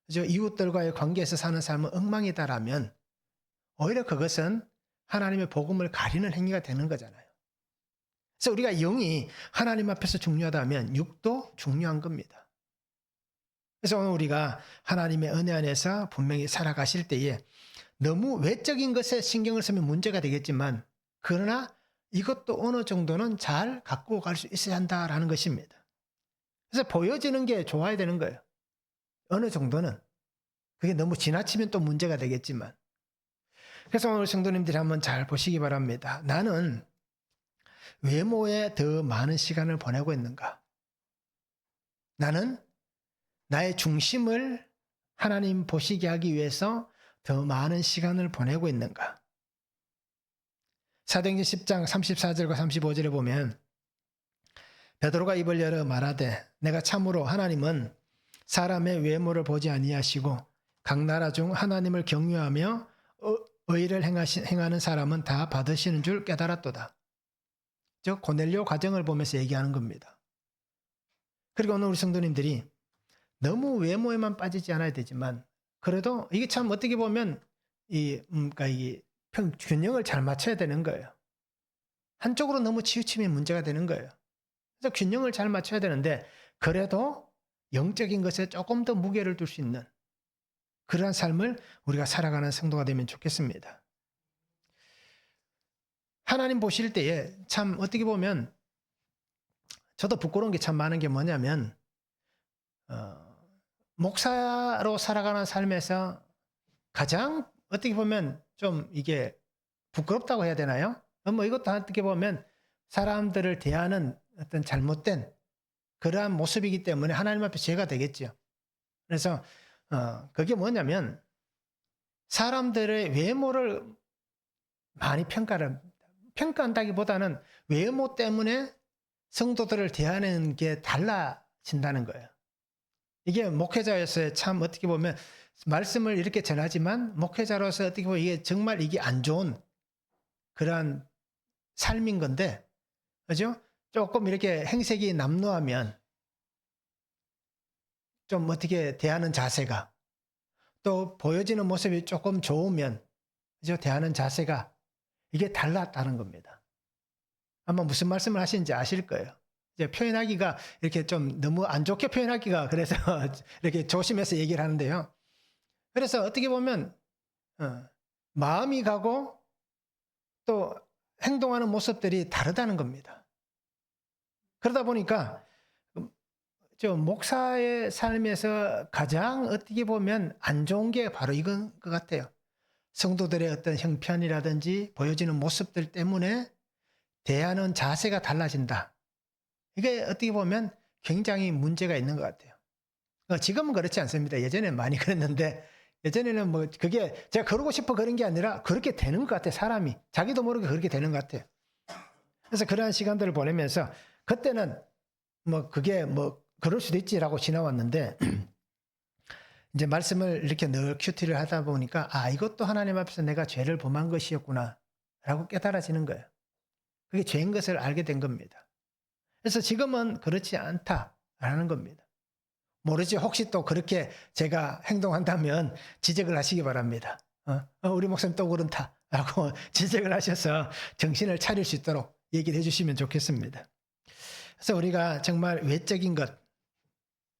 이웃들과의 관계에서 사는 삶은 엉망이다라면 오히려 그것은 하나님의 복음을 가리는 행위가 되는 거잖아요. 그래서 우리가 영이 하나님 앞에서 중요하다면 육도 중요한 겁니다. 그래서 오늘 우리가 하나님의 은혜 안에서 분명히 살아가실 때에 너무 외적인 것에 신경을 쓰면 문제가 되겠지만 그러나 이것도 어느 정도는 잘 갖고 갈 수 있어야 한다라는 것입니다. 그래서 보여지는 게 좋아야 되는 거예요. 어느 정도는. 그게 너무 지나치면 또 문제가 되겠지만. 그래서 오늘 성도님들이 한번 잘 보시기 바랍니다. 나는 외모에 더 많은 시간을 보내고 있는가? 나는 나의 중심을 하나님 보시게 하기 위해서 더 많은 시간을 보내고 있는가? 사도행전 10장 34절과 35절에 보면 베드로가 입을 열어 말하되 내가 참으로 하나님은 사람의 외모를 보지 아니하시고 각 나라 중 하나님을 경유하며 의를 행하는 사람은 다 받으시는 줄 깨달았도다. 즉 고넬료 가정을 보면서 얘기하는 겁니다. 그리고 오늘 우리 성도님들이 너무 외모에만 빠지지 않아야 되지만 그래도 이게 참 어떻게 보면 그러니까 균형을 잘 맞춰야 되는 거예요. 한쪽으로 너무 치우치면 문제가 되는 거예요. 그래서 균형을 잘 맞춰야 되는데 그래도 영적인 것에 조금 더 무게를 둘 수 있는 그러한 삶을 우리가 살아가는 성도가 되면 좋겠습니다. 하나님 보실 때에 참 어떻게 보면 저도 부끄러운 게 참 많은 게 뭐냐면 목사로 살아가는 삶에서 가장 어떻게 보면 좀 이게 부끄럽다고 해야 되나요? 뭐 이것도 어떻게 보면 사람들을 대하는 어떤 잘못된 그러한 모습이기 때문에 하나님 앞에 죄가 되겠죠. 그래서 그게 뭐냐면 사람들의 외모를 많이 평가한다기보다는 외모 때문에 성도들을 대하는 게 달라진다는 거예요. 이게 목회자로서의 참 어떻게 보면 말씀을 이렇게 전하지만 목회자로서 어떻게 보면 이게 정말 이게 안 좋은 그러한 삶인 건데, 그죠? 조금 이렇게 행색이 남루하면 좀 어떻게 대하는 자세가 또 보여지는 모습이 조금 좋으면 그죠? 대하는 자세가 이게 달랐다는 겁니다. 아마 무슨 말씀을 하시는지 아실 거예요. 이제 표현하기가 이렇게 좀 너무 안 좋게 표현하기가 그래서 이렇게 조심해서 얘기를 하는데요. 그래서 어떻게 보면 마음이 가고 또 행동하는 모습들이 다르다는 겁니다. 그러다 보니까 저 목사의 삶에서 가장 어떻게 보면 안 좋은 게 바로 이건 것 같아요. 성도들의 어떤 형편이라든지 보여지는 모습들 때문에 대하는 자세가 달라진다. 이게 어떻게 보면 굉장히 문제가 있는 것 같아요. 지금은 그렇지 않습니다. 예전에는 많이 그랬는데 예전에는 뭐 그게 제가 그러고 싶어 그런 게 아니라 그렇게 되는 것 같아요. 사람이. 자기도 모르게 그렇게 되는 것 같아요. 그래서 그러한 시간들을 보내면서 그때는 뭐 그게 뭐 그럴 수도 있지라고 지나왔는데 이제 말씀을 이렇게 늘 큐티를 하다 보니까 이것도 하나님 앞에서 내가 죄를 범한 것이었구나 라고 깨달아지는 거예요. 그게 죄인 것을 알게 된 겁니다. 그래서 지금은 그렇지 않다라는 겁니다. 모르지 혹시 또 그렇게 제가 행동한다면 지적을 하시기 바랍니다. 우리 목사님 또 그렇다라고 지적을 하셔서 정신을 차릴 수 있도록 얘기를 해주시면 좋겠습니다. 그래서 우리가 정말 외적인 것,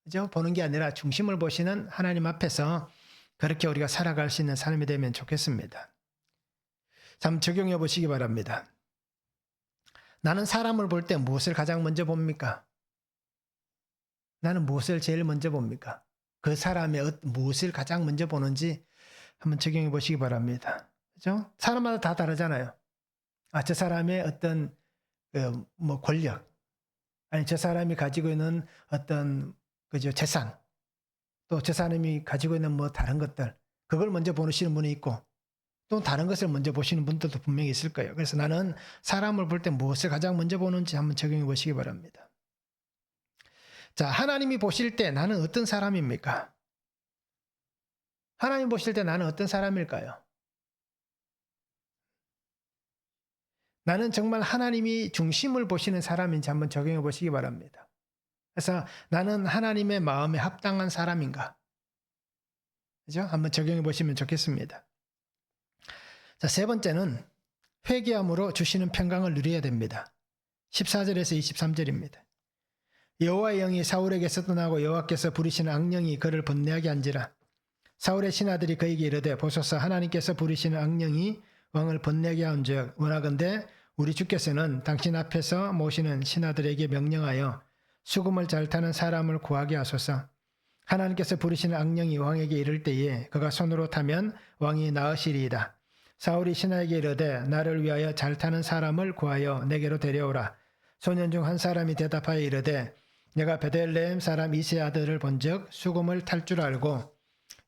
그죠? 보는 게 아니라 중심을 보시는 하나님 앞에서 그렇게 우리가 살아갈 수 있는 삶이 되면 좋겠습니다. 참 적용해 보시기 바랍니다. 나는 사람을 볼 때 무엇을 가장 먼저 봅니까? 나는 무엇을 제일 먼저 봅니까? 그 사람의 무엇을 가장 먼저 보는지 한번 적용해 보시기 바랍니다. 그죠? 사람마다 다 다르잖아요. 저 사람의 어떤 뭐 권력, 아니 저 사람이 가지고 있는 어떤 그죠 재산, 또 저 사람이 가지고 있는 뭐 다른 것들, 그걸 먼저 보시는 분이 있고 또 다른 것을 먼저 보시는 분들도 분명히 있을 거예요. 그래서 나는 사람을 볼 때 무엇을 가장 먼저 보는지 한번 적용해 보시기 바랍니다. 자, 하나님이 보실 때 나는 어떤 사람입니까? 하나님 보실 때 나는 어떤 사람일까요? 나는 정말 하나님이 중심을 보시는 사람인지 한번 적용해 보시기 바랍니다. 그래서 나는 하나님의 마음에 합당한 사람인가? 그죠? 한번 적용해 보시면 좋겠습니다. 자, 세 번째는 회개함으로 주시는 평강을 누려야 됩니다. 14절에서 23절입니다. 여호와의 영이 사울에게서 떠나고 여호와께서 부리시는 악령이 그를 번뇌하게 한지라. 사울의 신하들이 그에게 이르되 보소서 하나님께서 부리시는 악령이 왕을 번뇌하게 한즉 원하건대 우리 주께서는 당신 앞에서 모시는 신하들에게 명령하여 수금을 잘 타는 사람을 구하게 하소서. 하나님께서 부르시는 악령이 왕에게 이를 때에 그가 손으로 타면 왕이 나으시리이다. 사울이 신하에게 이르되 나를 위하여 잘 타는 사람을 구하여 내게로 데려오라. 소년 중 한 사람이 대답하여 이르되 내가 베들레헴 사람 이새의 아들을 본즉 수금을 탈 줄 알고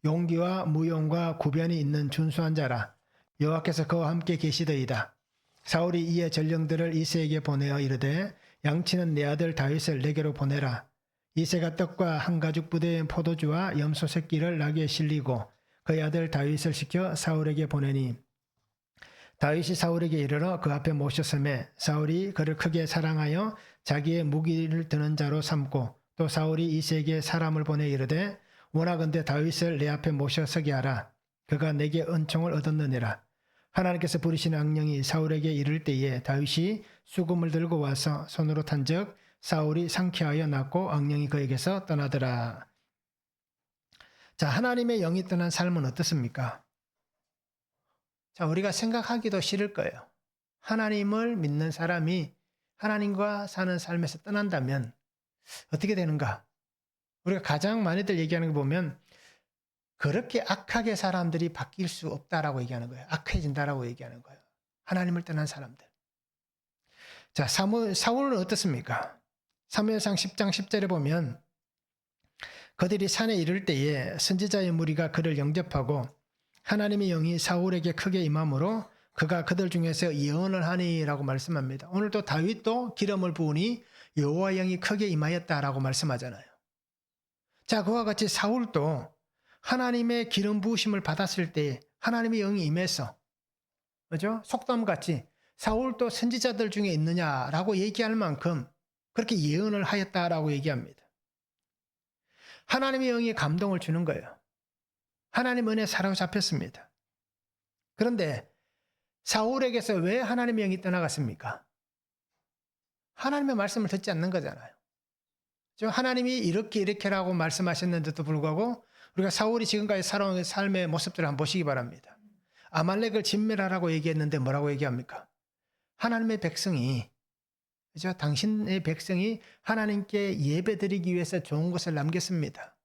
용기와 무용과 구변이 있는 준수한 자라. 여호와께서 그와 함께 계시더이다. 사울이 이에 전령들을 이새에게 보내어 이르되 양치는 내 아들 다윗을 내게로 보내라. 이새가 떡과 한 가죽 부대의 포도주와 염소 새끼를 나귀에 실리고 그의 아들 다윗을 시켜 사울에게 보내니 다윗이 사울에게 이르러 그 앞에 모셨음에 사울이 그를 크게 사랑하여 자기의 무기를 드는 자로 삼고 또 사울이 이새에게 사람을 보내 이르되 원하건대 다윗을 내 앞에 모셔 서게 하라. 그가 내게 은총을 얻었느니라. 하나님께서 부리시는 악령이 사울에게 이를 때에 다윗이 수금을 들고 와서 손으로 탄즉 사울이 상쾌하여 낫고 악령이 그에게서 떠나더라. 자, 하나님의 영이 떠난 삶은 어떻습니까? 자, 우리가 생각하기도 싫을 거예요. 하나님을 믿는 사람이 하나님과 사는 삶에서 떠난다면 어떻게 되는가? 우리가 가장 많이들 얘기하는 거 보면 그렇게 악하게 사람들이 바뀔 수 없다라고 얘기하는 거예요. 악해진다라고 얘기하는 거예요. 하나님을 떠난 사람들. 자, 사울은 어떻습니까? 사무엘상 10장 10절에 보면 그들이 산에 이를 때에 선지자의 무리가 그를 영접하고 하나님의 영이 사울에게 크게 임함으로 그가 그들 중에서 예언을 하니라고 말씀합니다. 오늘도 다윗도 기름을 부으니 여호와의 영이 크게 임하였다라고 말씀하잖아요. 자, 그와 같이 사울도 하나님의 기름 부으심을 받았을 때 하나님의 영이 임해서 그죠? 속담같이 사울도 선지자들 중에 있느냐라고 얘기할 만큼 그렇게 예언을 하였다라고 얘기합니다. 하나님의 영이 감동을 주는 거예요. 하나님 은혜에 사로잡혔습니다. 그런데 사울에게서 왜 하나님의 영이 떠나갔습니까? 하나님의 말씀을 듣지 않는 거잖아요. 하나님이 이렇게라고 말씀하셨는데도 불구하고 우리가 사울이 지금까지 살아온 삶의 모습들을 한번 보시기 바랍니다. 아말렉을 진멸하라고 얘기했는데 뭐라고 얘기합니까? 하나님의 백성이, 그죠? 당신의 백성이 하나님께 예배드리기 위해서 좋은 것을 남겼습니다.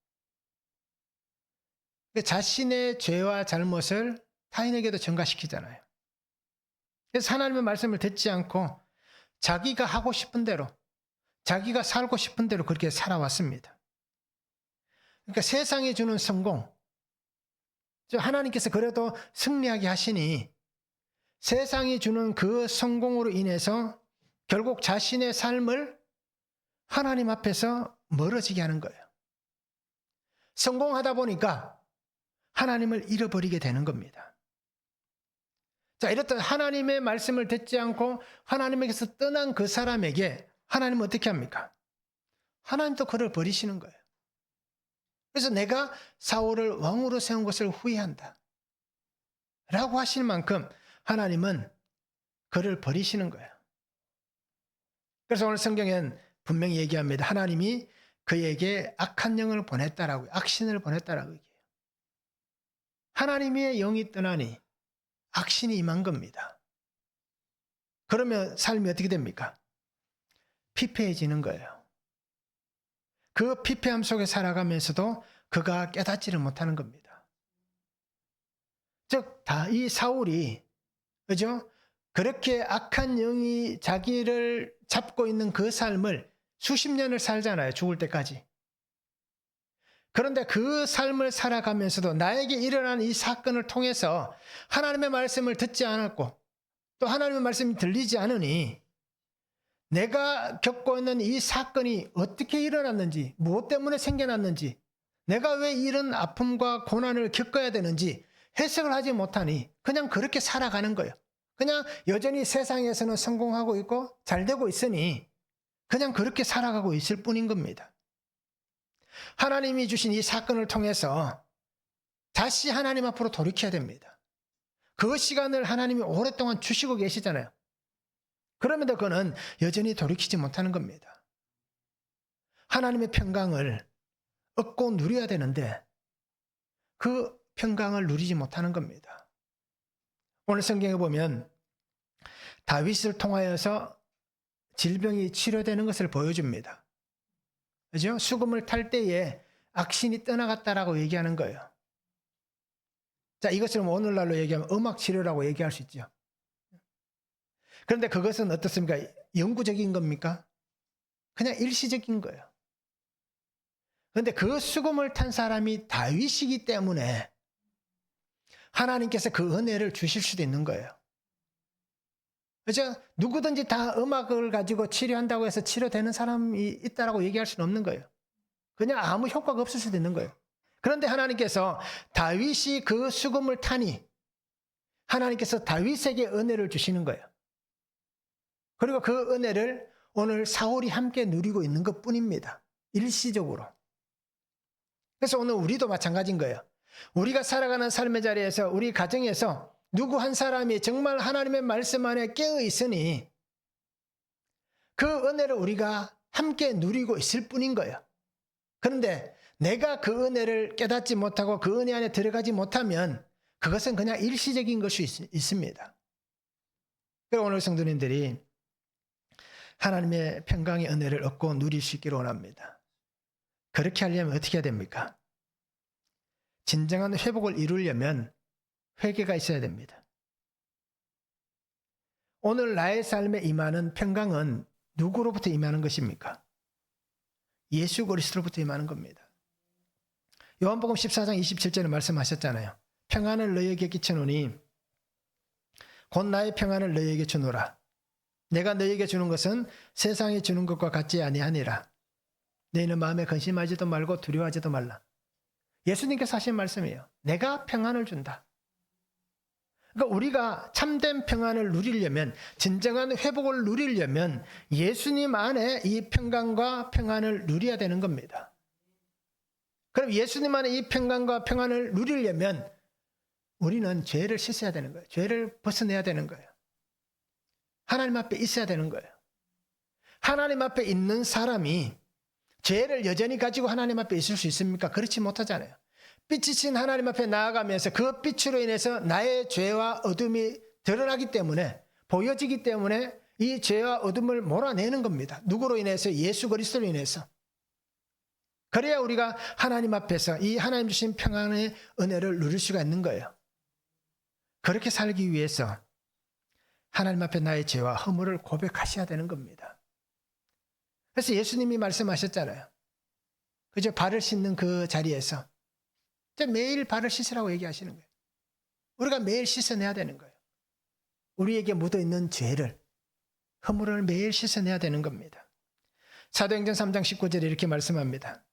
자신의 죄와 잘못을 타인에게도 전가시키잖아요. 그래서 하나님의 말씀을 듣지 않고 자기가 하고 싶은 대로, 자기가 살고 싶은 대로 그렇게 살아왔습니다. 그러니까 세상이 주는 성공, 하나님께서 그래도 승리하게 하시니 세상이 주는 그 성공으로 인해서 결국 자신의 삶을 하나님 앞에서 멀어지게 하는 거예요. 성공하다 보니까 하나님을 잃어버리게 되는 겁니다. 자, 이렇듯 하나님의 말씀을 듣지 않고 하나님에게서 떠난 그 사람에게 하나님은 어떻게 합니까? 하나님도 그를 버리시는 거예요. 그래서 내가 사울을 왕으로 세운 것을 후회한다 라고 하실 만큼 하나님은 그를 버리시는 거예요. 그래서 오늘 성경엔 분명히 얘기합니다. 하나님이 그에게 악한 영을 보냈다라고요. 악신을 보냈다라고 얘기해요. 하나님의 영이 떠나니 악신이 임한 겁니다. 그러면 삶이 어떻게 됩니까? 피폐해지는 거예요. 그 피폐함 속에 살아가면서도 그가 깨닫지를 못하는 겁니다. 즉, 이 사울이, 그죠? 그렇게 악한 영이 자기를 잡고 있는 그 삶을 수십 년을 살잖아요. 죽을 때까지. 그런데 그 삶을 살아가면서도 나에게 일어난 이 사건을 통해서 하나님의 말씀을 듣지 않았고 또 하나님의 말씀이 들리지 않으니 내가 겪고 있는 이 사건이 어떻게 일어났는지, 무엇 때문에 생겨났는지, 내가 왜 이런 아픔과 고난을 겪어야 되는지 해석을 하지 못하니 그냥 그렇게 살아가는 거예요. 그냥 여전히 세상에서는 성공하고 있고 잘 되고 있으니 그냥 그렇게 살아가고 있을 뿐인 겁니다. 하나님이 주신 이 사건을 통해서 다시 하나님 앞으로 돌이켜야 됩니다. 그 시간을 하나님이 오랫동안 주시고 계시잖아요. 그럼에도 그는 여전히 돌이키지 못하는 겁니다. 하나님의 평강을 얻고 누려야 되는데 그 평강을 누리지 못하는 겁니다. 오늘 성경에 보면 다윗을 통하여서 질병이 치료되는 것을 보여줍니다. 그죠? 수금을 탈 때에 악신이 떠나갔다라고 얘기하는 거예요. 자, 이것을 오늘날로 얘기하면 음악 치료라고 얘기할 수 있죠. 그런데 그것은 어떻습니까? 영구적인 겁니까? 그냥 일시적인 거예요. 그런데 그 수금을 탄 사람이 다윗이기 때문에 하나님께서 그 은혜를 주실 수도 있는 거예요. 그렇죠? 누구든지 다 음악을 가지고 치료한다고 해서 치료되는 사람이 있다라고 얘기할 수는 없는 거예요. 그냥 아무 효과가 없을 수도 있는 거예요. 그런데 하나님께서 다윗이 그 수금을 타니 하나님께서 다윗에게 은혜를 주시는 거예요. 그리고 그 은혜를 오늘 사울이 함께 누리고 있는 것뿐입니다. 일시적으로. 그래서 오늘 우리도 마찬가지인 거예요. 우리가 살아가는 삶의 자리에서 우리 가정에서 누구 한 사람이 정말 하나님의 말씀 안에 깨어 있으니 그 은혜를 우리가 함께 누리고 있을 뿐인 거예요. 그런데 내가 그 은혜를 깨닫지 못하고 그 은혜 안에 들어가지 못하면 그것은 그냥 일시적인 것이 있습니다. 그래서 오늘 성도님들이 하나님의 평강의 은혜를 얻고 누릴 수 있기를 원합니다. 그렇게 하려면 어떻게 해야 됩니까? 진정한 회복을 이루려면 회개가 있어야 됩니다. 오늘 나의 삶에 임하는 평강은 누구로부터 임하는 것입니까? 예수 그리스도로부터 임하는 겁니다. 요한복음 14장 27절에 말씀하셨잖아요. 평안을 너희에게 끼쳐노니 곧 나의 평안을 너희에게 주노라. 내가 너희에게 주는 것은 세상이 주는 것과 같지 아니하니라. 너희는 마음에 근심하지도 말고 두려워하지도 말라. 예수님께서 하신 말씀이에요. 내가 평안을 준다. 그러니까 우리가 참된 평안을 누리려면, 진정한 회복을 누리려면 예수님 안에 이 평강과 평안을 누려야 되는 겁니다. 그럼 예수님 안에 이 평강과 평안을 누리려면 우리는 죄를 씻어야 되는 거예요. 죄를 벗어내야 되는 거예요. 하나님 앞에 있어야 되는 거예요. 하나님 앞에 있는 사람이 죄를 여전히 가지고 하나님 앞에 있을 수 있습니까? 그렇지 못하잖아요. 빛이신 하나님 앞에 나아가면서 그 빛으로 인해서 나의 죄와 어둠이 드러나기 때문에, 보여지기 때문에 이 죄와 어둠을 몰아내는 겁니다. 누구로 인해서? 예수 그리스도로 인해서. 그래야 우리가 하나님 앞에서 이 하나님 주신 평안의 은혜를 누릴 수가 있는 거예요. 그렇게 살기 위해서 하나님 앞에 나의 죄와 허물을 고백하셔야 되는 겁니다. 그래서 예수님이 말씀하셨잖아요. 그죠? 발을 씻는 그 자리에서 매일 발을 씻으라고 얘기하시는 거예요. 우리가 매일 씻어내야 되는 거예요. 우리에게 묻어있는 죄를, 허물을 매일 씻어내야 되는 겁니다. 사도행전 3장 19절에 이렇게 말씀합니다.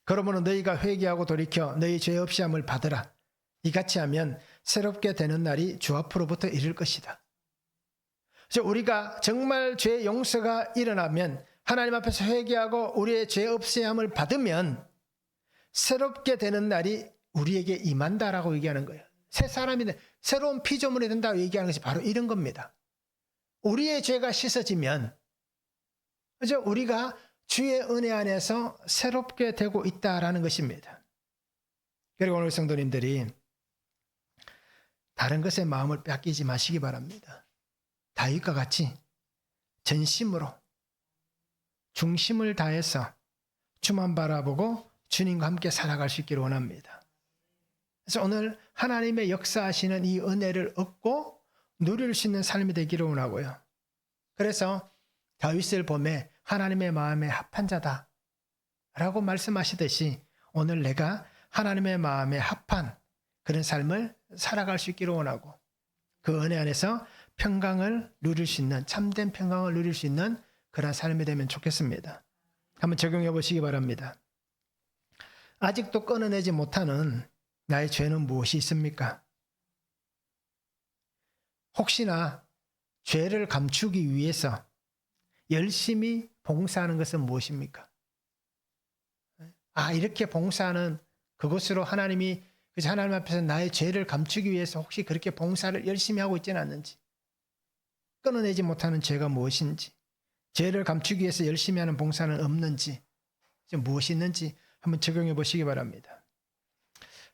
그러므로 너희가 회개하고 돌이켜 너희 죄 없이 함을 받으라. 이같이 하면 새롭게 되는 날이 주 앞으로부터 이를 것이다. 그래서 우리가 정말 죄 용서가 일어나면, 하나님 앞에서 회개하고 우리의 죄 없애함을 받으면 새롭게 되는 날이 우리에게 임한다라고 얘기하는 거예요. 새 사람이 새로운 피조물이 된다고 얘기하는 것이 바로 이런 겁니다. 우리의 죄가 씻어지면 그죠? 우리가 주의 은혜 안에서 새롭게 되고 있다라는 것입니다. 그리고 오늘 성도님들이 다른 것에 마음을 뺏기지 마시기 바랍니다. 다윗과 같이 전심으로 중심을 다해서 주만 바라보고 주님과 함께 살아갈 수 있기를 원합니다. 그래서 오늘 하나님의 역사하시는 이 은혜를 얻고 누릴 수 있는 삶이 되기를 원하고요. 그래서 다윗을 보매 하나님의 마음에 합한 자다 라고 말씀하시듯이 오늘 내가 하나님의 마음에 합한 그런 삶을 살아갈 수 있기를 원하고 그 은혜 안에서 평강을 누릴 수 있는 참된 평강을 누릴 수 있는 그런 삶이 되면 좋겠습니다. 한번 적용해 보시기 바랍니다. 아직도 끊어내지 못하는 나의 죄는 무엇이 있습니까? 혹시나 죄를 감추기 위해서 열심히 봉사하는 것은 무엇입니까? 이렇게 봉사하는 그것으로 하나님 앞에서 나의 죄를 감추기 위해서 혹시 그렇게 봉사를 열심히 하고 있지는 않는지, 끊어내지 못하는 죄가 무엇인지, 죄를 감추기 위해서 열심히 하는 봉사는 없는지, 무엇이 있는지 한번 적용해 보시기 바랍니다.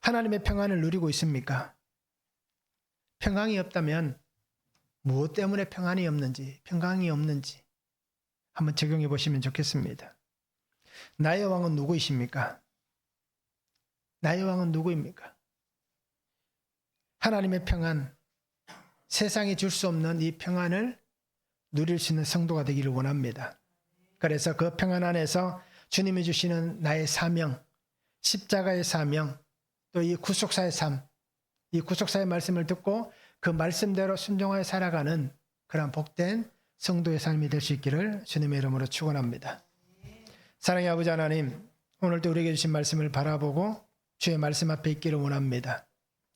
하나님의 평안을 누리고 있습니까? 평강이 없다면 무엇 때문에 평안이 없는지, 평강이 없는지 한번 적용해 보시면 좋겠습니다. 나의 왕은 누구이십니까? 나의 왕은 누구입니까? 하나님의 평안, 세상이 줄 수 없는 이 평안을 누릴 수 있는 성도가 되기를 원합니다. 그래서 그 평안 안에서 주님이 주시는 나의 사명, 십자가의 사명, 또 이 구속사의 삶, 이 구속사의 말씀을 듣고 그 말씀대로 순종하여 살아가는 그런 복된 성도의 삶이 될 수 있기를 주님의 이름으로 축원합니다. 사랑의 아버지 하나님, 오늘도 우리에게 주신 말씀을 바라보고 주의 말씀 앞에 있기를 원합니다.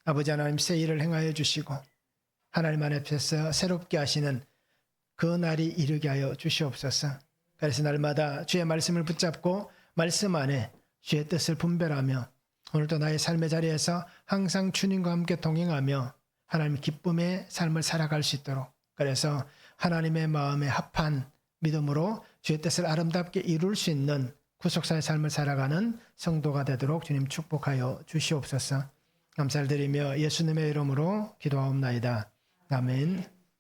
아버지 하나님, 새 일을 행하여 주시고 하나님 앞에서 새롭게 하시는 그 날이 이르게 하여 주시옵소서. 그래서 날마다 주의 말씀을 붙잡고 말씀 안에 주의 뜻을 분별하며 오늘도 나의 삶의 자리에서 항상 주님과 함께 동행하며 하나님 기쁨의 삶을 살아갈 수 있도록, 그래서 하나님의 마음에 합한 믿음으로 주의 뜻을 아름답게 이룰 수 있는 구속사의 삶을 살아가는 성도가 되도록 주님 축복하여 주시옵소서. 감사를 드리며 예수님의 이름으로 기도하옵나이다. 아멘.